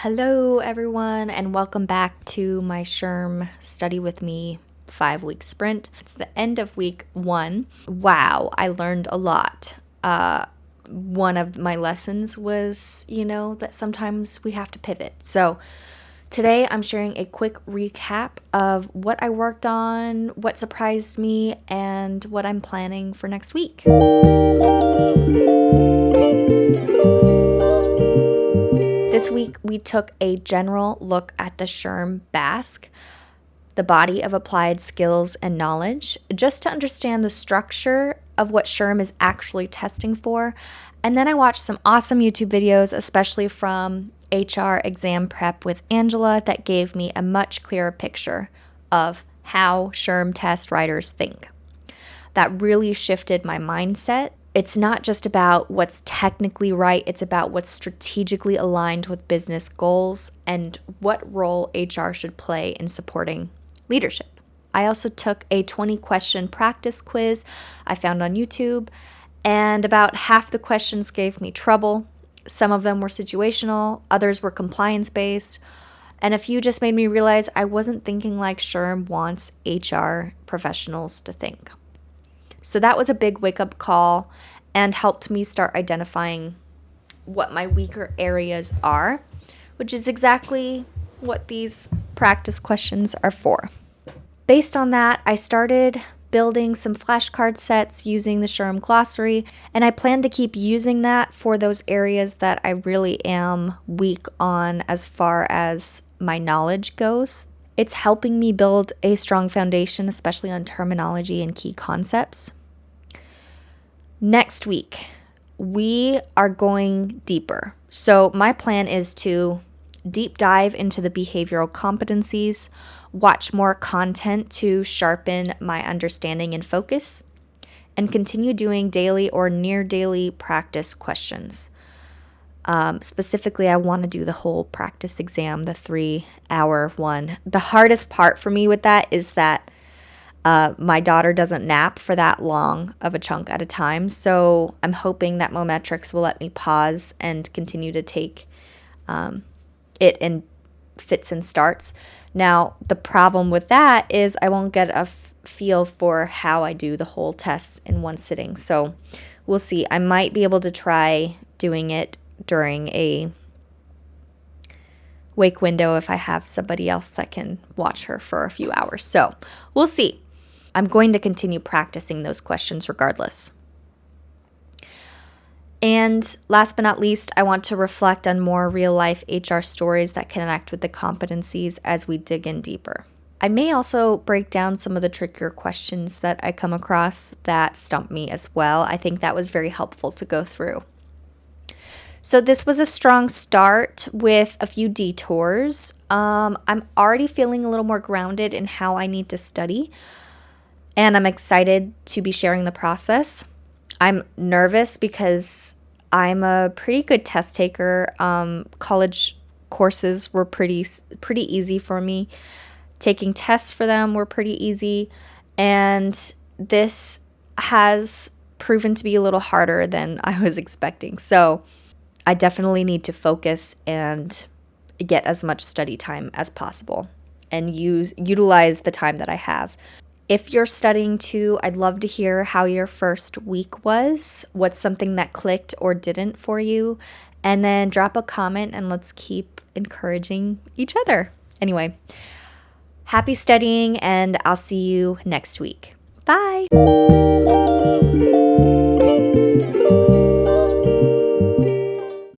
Hello, everyone, and welcome back to my SHRM Study With Me 5-week sprint. It's the end of week 1. Wow, I learned a lot. One of my lessons was, that sometimes we have to pivot. So today I'm sharing a quick recap of what I worked on, what surprised me, and what I'm planning for next week. This week, we took a general look at the SHRM BASC, the Body of Applied Skills and Knowledge, just to understand the structure of what SHRM is actually testing for. And then I watched some awesome YouTube videos, especially from HR Exam Prep with Angela, that gave me a much clearer picture of how SHRM test writers think. That really shifted my mindset. It's not just about what's technically right, it's about what's strategically aligned with business goals and what role HR should play in supporting leadership. I also took a 20-question practice quiz I found on YouTube, and about half the questions gave me trouble. Some of them were situational, others were compliance-based, and a few just made me realize I wasn't thinking like SHRM wants HR professionals to think. So that was a big wake-up call and helped me start identifying what my weaker areas are, which is exactly what these practice questions are for. Based on that, I started building some flashcard sets using the SHRM glossary, and I plan to keep using that for those areas that I really am weak on as far as my knowledge goes. It's helping me build a strong foundation, especially on terminology and key concepts. Next week, we are going deeper. So my plan is to deep dive into the behavioral competencies, watch more content to sharpen my understanding and focus, and continue doing daily or near daily practice questions. Specifically, I want to do the whole practice exam, the 3-hour one. The hardest part for me with that is that my daughter doesn't nap for that long of a chunk at a time, so I'm hoping that Mometrics will let me pause and continue to take it in fits and starts. Now, the problem with that is I won't get a feel for how I do the whole test in one sitting, so we'll see. I might be able to try doing it during a wake window if I have somebody else that can watch her for a few hours, so we'll see. I'm going to continue practicing those questions regardless. And last but not least, I want to reflect on more real-life HR stories that connect with the competencies as we dig in deeper. I may also break down some of the trickier questions that I come across that stump me as well. I think that was very helpful to go through. So this was a strong start with a few detours. I'm already feeling a little more grounded in how I need to study, and I'm excited to be sharing the process. I'm nervous because I'm a pretty good test taker. College courses were pretty easy for me. Taking tests for them were pretty easy. And this has proven to be a little harder than I was expecting. So I definitely need to focus and get as much study time as possible and utilize the time that I have. If you're studying too, I'd love to hear how your first week was, what's something that clicked or didn't for you, and then drop a comment and let's keep encouraging each other. Anyway, happy studying, and I'll see you next week. Bye!